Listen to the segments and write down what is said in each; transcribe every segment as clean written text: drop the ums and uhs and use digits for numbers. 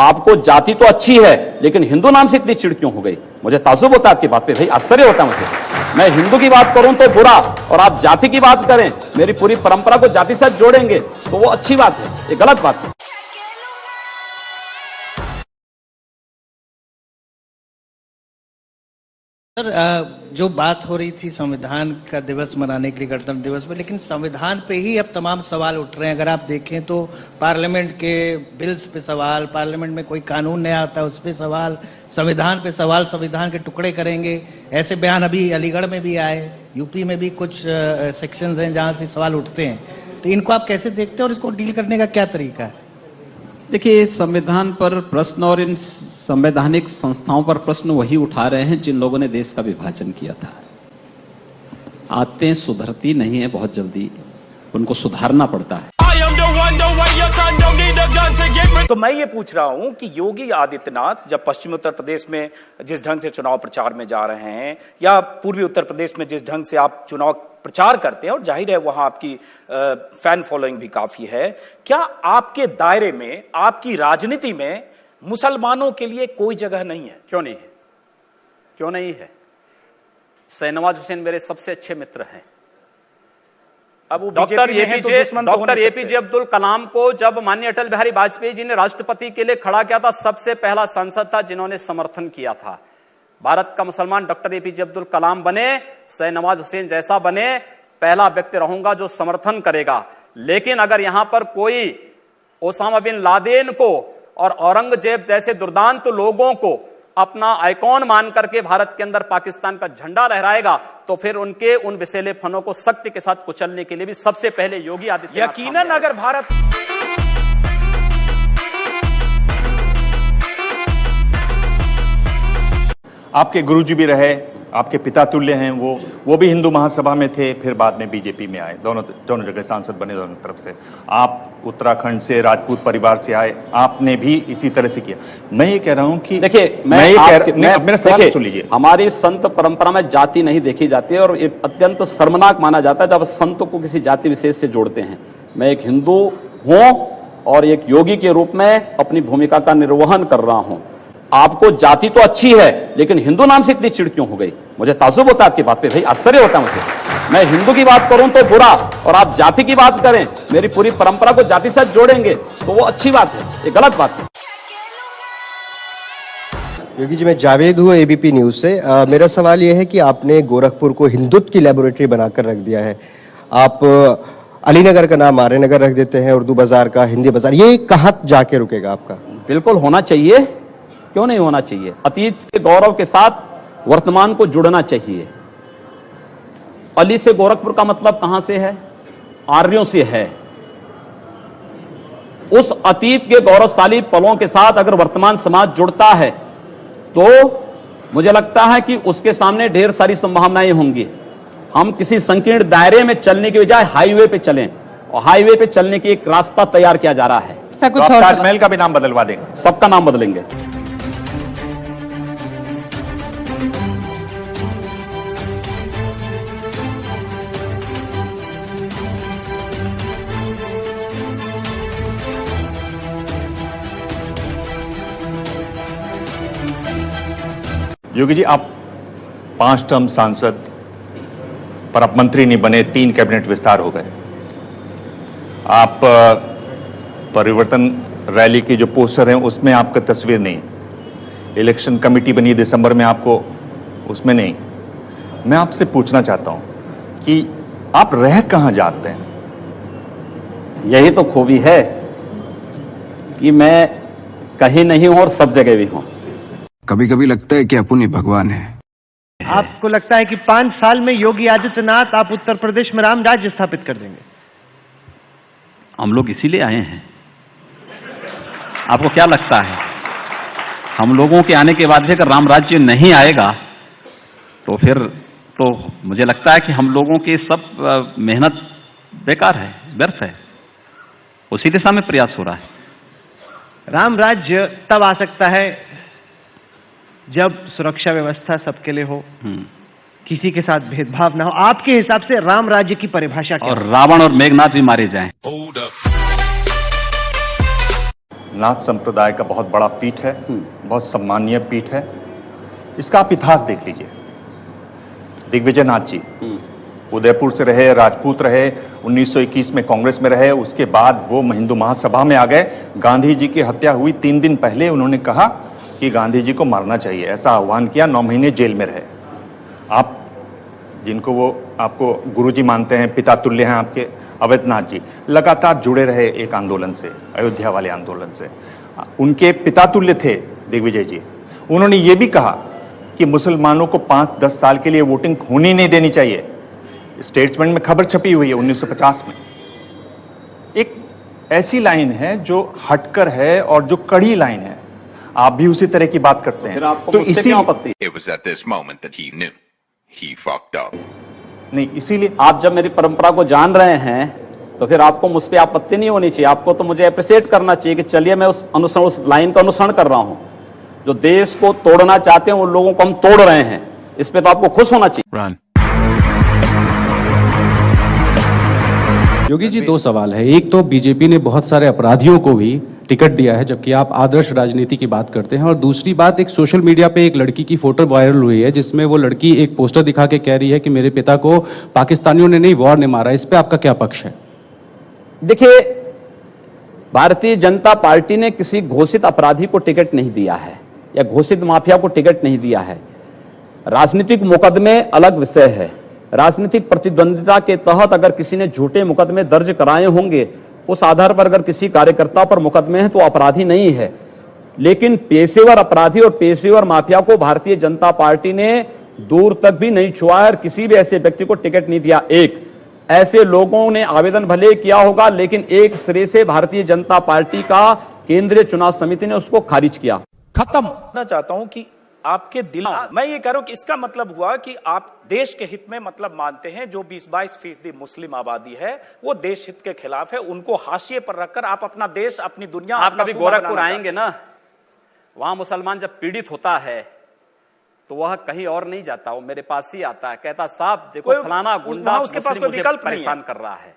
आपको जाति तो अच्छी है, लेकिन हिंदू नाम से इतनी चिढ़ क्यों हो गई? मुझे ताज्जुब होता है आपकी बात पे, भाई आश्चर्य होता है मुझे। मैं हिंदू की बात करूं तो बुरा, और आप जाति की बात करें, मेरी पूरी परंपरा को जाति से जोड़ेंगे तो वो अच्छी बात है, ये गलत बात है। सर, जो बात हो रही थी संविधान का दिवस मनाने के लिए, गणतंत्र दिवस में, लेकिन संविधान पे ही अब तमाम सवाल उठ रहे हैं। अगर आप देखें तो पार्लियामेंट के बिल्स पे सवाल, पार्लियामेंट में कोई कानून नया आता है उस पे सवाल, संविधान पे सवाल, संविधान के टुकड़े करेंगे, ऐसे बयान अभी अलीगढ़ में भी आए, यूपी में भी कुछ सेक्शंस हैं जहां से सवाल उठते हैं। तो इनको आप कैसे देखते हैं और इसको डील करने का क्या तरीका है? देखिए, संविधान पर प्रश्न और इन संवैधानिक संस्थाओं पर प्रश्न वही उठा रहे हैं जिन लोगों ने देश का विभाजन किया था। आदतें सुधरती नहीं है बहुत जल्दी, उनको सुधारना पड़ता है। तो मैं ये पूछ रहा हूं कि योगी आदित्यनाथ जब पश्चिमी उत्तर प्रदेश में जिस ढंग से चुनाव प्रचार में जा रहे हैं, या पूर्वी उत्तर प्रदेश में जिस ढंग से आप चुनाव प्रचार करते हैं, और जाहिर है वहां आपकी फैन फॉलोइंग भी काफी है, क्या आपके दायरे में, आपकी राजनीति में मुसलमानों के लिए कोई जगह नहीं है? क्यों नहीं है? क्यों नहीं है? शाहनवाज हुसैन मेरे सबसे अच्छे मित्र हैं। अब वो डॉक्टर एपीजे अब्दुल कलाम को जब माननीय अटल बिहारी वाजपेयी जी ने राष्ट्रपति के लिए खड़ा किया था, सबसे पहला सांसद था जिन्होंने समर्थन किया था। भारत का मुसलमान डॉक्टर एपीजे अब्दुल कलाम बने, शाहनवाज हुसैन जैसा बने, पहला व्यक्ति रहूंगा जो समर्थन करेगा। लेकिन अगर यहां पर कोई ओसामा बिन लादेन को और औरंगजेब जैसे दुर्दांत लोगों को अपना आइकॉन मान करके भारत के अंदर पाकिस्तान का झंडा लहराएगा, तो फिर उनके उन विषैले फनों को सख्ती के साथ कुचलने के लिए भी सबसे पहले योगी आदित्यनाथ यकीनन अगर भारत आपके गुरुजी भी रहे, आपके पिता तुल्य हैं, वो भी हिंदू महासभा में थे, फिर बाद में बीजेपी में आए, दोनों जगह सांसद बने दोनों तरफ से। आप उत्तराखंड से राजपूत परिवार से आए, आपने भी इसी तरह से किया। मैं ये कह रहा हूं कि देखिए, मेरा सवाल सुन लीजिए। हमारी संत परंपरा में जाति नहीं देखी जाती है, और ये अत्यंत शर्मनाक माना जाता है जब संत को किसी जाति विशेष से जोड़ते हैं। मैं एक हिंदू हूं और एक योगी के रूप में अपनी भूमिका का निर्वहन कर रहा हूं। आपको जाति तो अच्छी है, लेकिन हिंदू नाम से इतनी चिढ़ क्यों हो गई? मुझे ताज्जुब होता है आपकी बात पे, भाई आश्चर्य होता है मुझे। मैं हिंदू की बात करूं तो बुरा, और आप जाति की बात करें, मेरी पूरी परंपरा को जाति से जोड़ेंगे तो वो अच्छी बात है, ये गलत बात है। योगी जी, मैं जावेद हूं एबीपी न्यूज से। मेरा सवाल यह है कि आपने गोरखपुर को हिंदुत्व की लेबोरेटरी बनाकर रख दिया है। आप अलीनगर का नाम आर्यनगर रख देते हैं, उर्दू बाजार का हिंदी बाजार, ये कहां जाके रुकेगा आपका? बिल्कुल होना चाहिए, क्यों नहीं होना चाहिए? अतीत के गौरव के साथ वर्तमान को जुड़ना चाहिए। अली से गोरखपुर का मतलब कहां से है? आर्यों से है। उस अतीत के गौरवशाली पलों के साथ अगर वर्तमान समाज जुड़ता है तो मुझे लगता है कि उसके सामने ढेर सारी संभावनाएं होंगी। हम किसी संकीर्ण दायरे में चलने की बजाय हाईवे पे चलें, और हाईवे पे चलने की एक रास्ता तैयार किया जा रहा है। तो आप ताजमहल का भी नाम बदलवा देंगे? सबका नाम बदलेंगे। योगी जी, आप 5 टर्म सांसद, पर आप मंत्री नहीं बने, 3 कैबिनेट विस्तार हो गए। आप परिवर्तन रैली की जो पोस्टर हैं उसमें आपका तस्वीर नहीं, इलेक्शन कमेटी बनी दिसंबर में, आपको उसमें नहीं। मैं आपसे पूछना चाहता हूं कि आप रह कहां जाते हैं? यही तो खूबी है कि मैं कहीं नहीं हूं और सब जगह भी हूं। कभी कभी लगता है कि अपन ही भगवान है। आपको लगता है कि 5 साल में योगी आदित्यनाथ आप उत्तर प्रदेश में राम राज्य स्थापित कर देंगे? हम लोग इसीलिए आए हैं। आपको क्या लगता है, हम लोगों के आने के बाद भी अगर राम राज्य नहीं आएगा तो फिर तो मुझे लगता है कि हम लोगों की सब मेहनत बेकार है, व्यर्थ है। उसी दिशा में प्रयास हो रहा है। राम राज्य तब आ सकता है जब सुरक्षा व्यवस्था सबके लिए हो, किसी के साथ भेदभाव ना हो। आपके हिसाब से राम राज्य की परिभाषा क्या? और रावण और मेघनाथ भी मारे जाएं। नाथ संप्रदाय का बहुत बड़ा पीठ है, बहुत सम्मानीय पीठ है। इसका आप इतिहास देख लीजिए। दिग्विजय नाथ जी उदयपुर से रहे, राजपूत रहे, 1921 में कांग्रेस में रहे, उसके बाद वो हिंदू महासभा में आ गए। गांधी जी की हत्या हुई 3 दिन पहले उन्होंने कहा कि गांधी जी को मारना चाहिए, ऐसा आह्वान किया। 9 महीने जेल में रहे। आप जिनको वो आपको गुरुजी मानते हैं, पिता तुल्य हैं आपके, अवैधनाथ जी लगातार जुड़े रहे एक आंदोलन से, अयोध्या वाले आंदोलन से। उनके पिता तुल्य थे दिग्विजय जी। उन्होंने ये भी कहा कि मुसलमानों को 5-10 साल के लिए वोटिंग होनी नहीं देनी चाहिए। स्टेटमेंट में खबर छपी हुई है 1950 में। एक ऐसी लाइन है जो हटकर है और जो कड़ी लाइन है। आप भी उसी तरह की बात करते हैं, तो इसी क्यों आपत्ति? नहीं, इसीलिए आप जब मेरी परंपरा को जान रहे हैं तो फिर आपको मुझ पर आपत्ति नहीं होनी चाहिए। आपको तो मुझे अप्रिशिएट करना चाहिए कि चलिए मैं उस लाइन का अनुसरण कर रहा हूं। जो देश को तोड़ना चाहते हैं उन लोगों को हम तोड़ रहे हैं, इस पे तो आपको खुश होना चाहिए। योगी जी, 2 सवाल है। एक तो बीजेपी ने बहुत सारे अपराधियों को भी टिकट दिया है, जबकि आप आदर्श राजनीति की बात करते हैं। और दूसरी बात, एक सोशल मीडिया पे एक लड़की की फोटो वायरल हुई है जिसमें वो लड़की एक पोस्टर दिखा के कह रही है कि मेरे पिता को पाकिस्तानियों ने नहीं, वॉर ने मारा। इस पे आपका क्या पक्ष है? देखिए, भारतीय जनता पार्टी ने किसी घोषित अपराधी को टिकट नहीं दिया है या घोषित माफिया को टिकट नहीं दिया है। राजनीतिक मुकदमे अलग विषय है। राजनीतिक प्रतिद्वंदिता के तहत अगर किसी ने झूठे मुकदमे दर्ज कराए होंगे, उस आधार पर अगर किसी कार्यकर्ता पर मुकदमे हैं तो अपराधी नहीं है। लेकिन पेशेवर अपराधी और पेशेवर माफिया को भारतीय जनता पार्टी ने दूर तक भी नहीं छुआ और किसी भी ऐसे व्यक्ति को टिकट नहीं दिया। एक ऐसे लोगों ने आवेदन भले किया होगा, लेकिन एक सिरे से भारतीय जनता पार्टी का केंद्रीय चुनाव समिति ने उसको खारिज किया। खत्म करना चाहता हूं कि आपके दिल, मैं ये कह रहा हूं कि इसका मतलब हुआ कि आप देश के हित में मतलब मानते हैं। जो 20-22% मुस्लिम आबादी है वो देश हित के खिलाफ है, उनको हाशिए पर रखकर आप अपना देश, अपनी दुनिया, आप कभी गोरखपुर आएंगे ना, वहां मुसलमान जब पीड़ित होता है तो वह कहीं और नहीं जाता, वो मेरे पास ही आता है, कहता साहब देखो फलाना गुंडा उसके पास कोई विकल्प परेशान कर रहा है।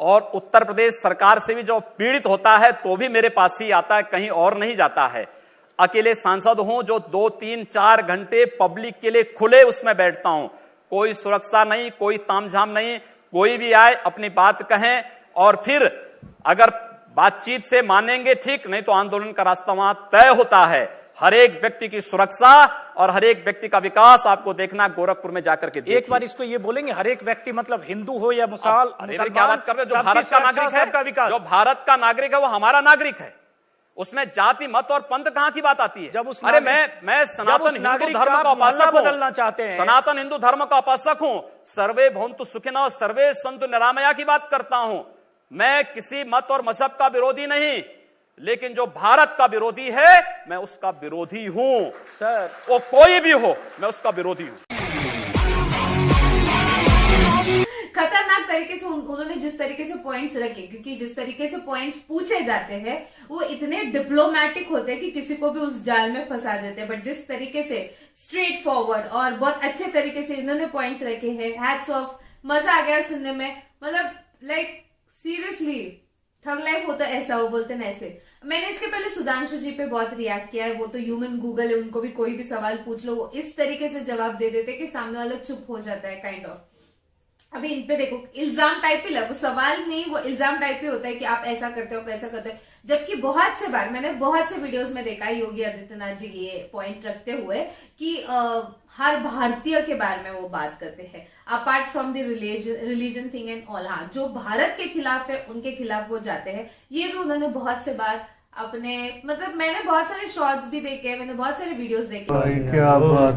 और उत्तर प्रदेश सरकार से भी जो पीड़ित होता है तो भी मेरे पास ही आता है, कहीं और नहीं जाता है। अकेले सांसद हूं जो 2-3-4 घंटे पब्लिक के लिए खुले उसमें बैठता हूं। कोई सुरक्षा नहीं, कोई तामझाम नहीं, कोई भी आए अपनी बात कहें और फिर अगर बातचीत से मानेंगे ठीक, नहीं तो आंदोलन का रास्ता वहां तय होता है। हर एक व्यक्ति की सुरक्षा और हर एक व्यक्ति का विकास आपको देखना गोरखपुर में जाकर के देखिए। एक बार इसको ये बोलेंगे, हर एक व्यक्ति मतलब हिंदू हो या मुसलमान, क्या बात कर रहे हैं? जो भारत का नागरिक है, जो भारत का नागरिक है वो हमारा नागरिक है। उसमें जाति मत और पंथ कहां की बात आती है? जब उस अरे मैं सनातन हिंदू धर्म का उपासक हूं, बदलना चाहते हैं, सनातन हिंदू धर्म का उपासक हूं। सर्वे भवन्तु सुखिनः सर्वे सन्तु निरामया की बात करता हूं। मैं किसी मत और मजहब का विरोधी नहीं, लेकिन जो भारत का विरोधी है मैं उसका विरोधी हूं। सर, वो कोई भी हो, मैं उसका विरोधी हूं। खतरनाक तरीके से उन्होंने जिस तरीके से पॉइंट्स रखे, क्योंकि जिस तरीके से पॉइंट्स पूछे जाते हैं वो इतने डिप्लोमेटिक होते हैं कि किसी को भी उस जाल में फंसा देते हैं। बट जिस तरीके से स्ट्रेट फॉरवर्ड और बहुत अच्छे तरीके से इन्होंने पॉइंट्स रखे हैं, हैट्स ऑफ, मजा आ गया सुनने में। मतलब लाइक सीरियसली थग लाइफ होता ऐसा, हो बोलते ना ऐसे। मैंने इसके पहले सुधांशु जी पे बहुत रिएक्ट किया है, वो तो ह्यूमन गूगल है, उनको भी कोई भी सवाल पूछ लो वो इस तरीके से जवाब दे देते कि सामने वाला चुप हो जाता है काइंड ऑफ। अभी इन पे देखो, इल्जाम टाइप ही वो सवाल नहीं, वो इल्जाम टाइप ही होता है कि आप ऐसा करते हो, आप ऐसा करते हो। जबकि बहुत से बार मैंने बहुत से वीडियोस में देखा है योगी आदित्यनाथ जी ये पॉइंट रखते हुए कि हर भारतीय के बारे में वो बात करते हैं, apart from the religion thing and all. हाँ, जो भारत के खिलाफ है उनके खिलाफ वो जाते हैं। ये भी उन्होंने बहुत से बार अपने, मतलब मैंने बहुत सारे शॉर्ट्स भी देखे हैं, मैंने बहुत सारे वीडियोस देखे। भाई क्या बात,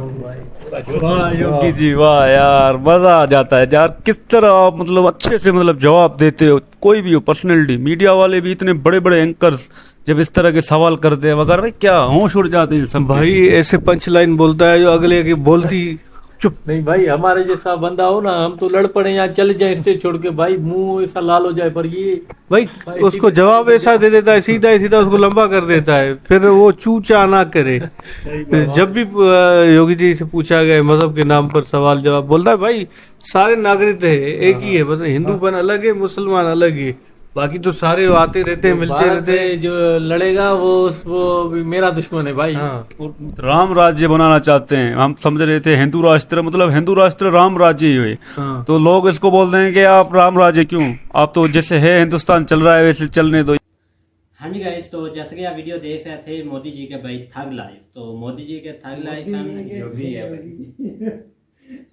वाह योगी जी, वाह यार, मजा आ जाता है यार। किस तरह आप मतलब अच्छे से मतलब जवाब देते हो, कोई भी हो पर्सनैलिटी, मीडिया वाले भी, इतने बड़े बड़े एंकर्स जब इस तरह के सवाल करते हैं वगैरह, भाई क्या होश उड़ जाते हैं सब। भाई ऐसे पंच लाइन बोलता है जो अगले की बोलती चुप नहीं। भाई हमारे जैसा बंदा हो ना, हम तो लड़ पड़े यहाँ चले जाए स्टेज छोड़ के, भाई मुंह ऐसा लाल हो जाए, पर ये भाई उसको जवाब ऐसा दे देता है, सीधा ही सीधा उसको लंबा कर देता है, फिर वो चूचा ना करे। जब भी योगी जी से पूछा गया मजहब के नाम पर सवाल जवाब, बोलता है भाई सारे नागरिक है, एक ही है, मतलब हिंदूपन अलग है, मुसलमान अलग है, बाकी तो सारे आते रहते हैं, मिलते रहते हैं। जो लड़ेगा वो भी मेरा दुश्मन है भाई। राम राज्य बनाना चाहते हैं। हम समझ रहे थे हिंदू राष्ट्र मतलब हिंदू राष्ट्र राम राज्य ही हुए। तो लोग इसको बोलते हैं कि आप राम राज्य क्यों, आप तो जैसे है हिंदुस्तान चल रहा है वैसे चलने दो। हाँ जी गाइस, तो जैसे कि आप वीडियो देख रहे थे मोदी जी के भाई थग लाइफ, तो मोदी जी के थग लाइफ जो भी है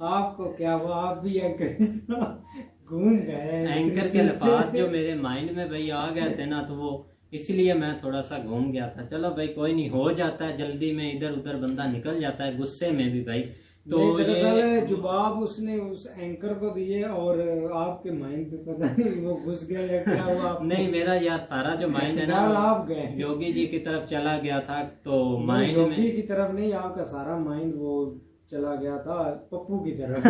आपको क्या वो आप भी घूम गए एंकर के अल्फाज जो मेरे माइंड में भाई आ गए थे ना, तो वो इसलिए मैं थोड़ा सा घूम गया था। चलो भाई कोई नहीं, हो जाता है जल्दी में, इधर उधर बंदा निकल जाता है गुस्से में भी भाई। तो दरअसल जवाब उसने उस एंकर को दिए और आपके माइंड पे पता नहीं वो घुस गया या क्या हुआ। नहीं, मेरा यार सारा जो माइंड है ना आप गए योगी जी की तरफ चला गया था। तो माइंड योगी की तरफ नहीं, आपका सारा माइंड वो चला गया था पप्पू की तरफ।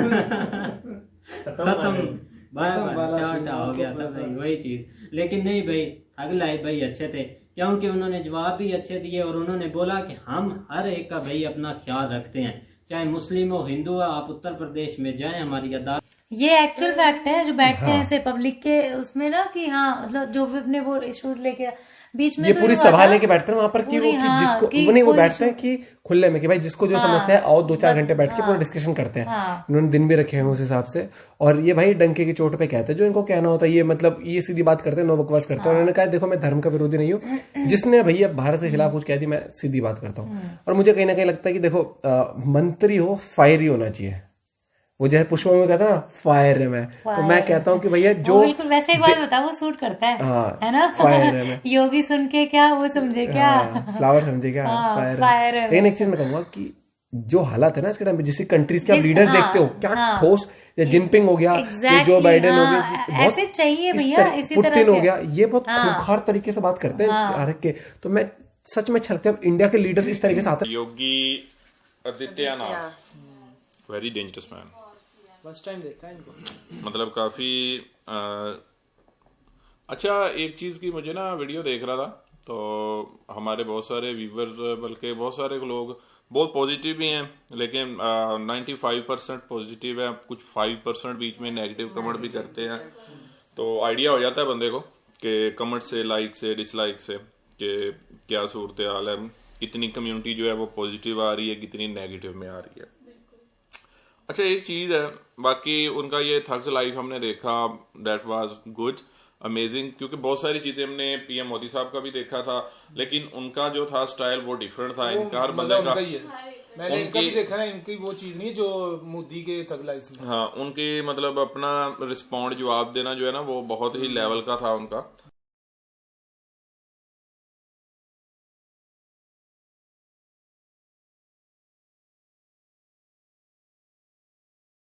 खत्म टाटा हो गया था भाई, वही चीज। लेकिन नहीं भाई, अगला भाई अच्छे थे क्योंकि उन्होंने जवाब भी अच्छे दिए और उन्होंने बोला कि हम हर एक का भाई अपना ख्याल रखते हैं, चाहे मुस्लिम हो हिंदू हो। आप उत्तर प्रदेश में जाएं, हमारी अदालत, ये एक्चुअल फैक्ट है जो बैठते हैं ऐसे पब्लिक के उसमें ना कि हाँ मतलब जो भी अपने वो इश्यूज लेके बीच में ये पूरी सभा लेके बैठते हैं वहां पर कि वो जिसको नहीं वो बैठते हैं कि खुले में कि भाई जिसको जो समस्या है आओ 2-4 घंटे बैठ के पूरा डिस्कशन करते हैं। उन्होंने दिन भी रखे हैं उस हिसाब से, और ये भाई डंके की चोट पे कहते हैं जो इनको कहना होता है। ये मतलब ये सीधी बात करते हैं, नो बकवास करते हैं। उन्होंने कहा देखो मैं धर्म का विरोधी नहीं हूँ, जिसने भैया भारत के खिलाफ कुछ कह दी मैं सीधी बात करता हूँ। और मुझे कहीं ना कहीं लगता है कि देखो मंत्री हो फायरी होना चाहिए। वो जैसे पुष्पा में कहता है ना फायर है मैं, तो मैं कहता हूँ कि भैया जो बिल्कुल वैसे ही बात बता, वो सूट करता है। हाँ, है ना, फायर है मैं। योगी सुन के क्या वो समझे क्या, फ्लावर समझे क्या, फायर है। लेकिन एक चीज मैं कहूंगा कि जो हालात है ना इसके टाइम पे, जिस कंट्रीज के आप लीडर्स देखते हो क्या ठोस, या जिनपिंग हो गया, जो बाइडेन हो गया, ऐसे चाहिए भैया, इसी तरह पुतिन हो गया, ये बहुत खूंखार तरीके से बात करते हैं के। तो मैं सच में छलते हैं इंडिया के लीडर्स इस तरीके से आते हैं। Yogi Adityanath very dangerous man, first time देखा इनको, मतलब काफी अच्छा। एक चीज की मुझे ना वीडियो देख रहा था तो हमारे बहुत सारे व्यूवर्स बल्कि बहुत सारे लोग बहुत पॉजिटिव भी हैं, लेकिन 95% पॉजिटिव है, कुछ 5% बीच में नेगेटिव कमेंट भी करते हैं। तो आइडिया हो जाता है बंदे को कि कमेंट से, लाइक से, डिसलाइक से कि क्या सूरत हाल है, कितनी कम्युनिटी जो है वो पॉजिटिव आ रही है, कितनी नेगेटिव में आ रही है। अच्छा एक चीज है, बाकी उनका ये थग्स लाइफ हमने देखा, दैट वाज गुड, अमेजिंग, क्योंकि बहुत सारी चीजें हमने पीएम मोदी साहब का भी देखा था, लेकिन उनका जो था स्टाइल वो डिफरेंट था। इनका हर बंदे का मैंने इनका भी देखा ना, इनकी वो चीज नहीं जो मोदी के थग लाइफ में। हाँ, उनकी मतलब अपना रिस्पॉन्ड जवाब देना जो है ना वो बहुत ही लेवल का था उनका।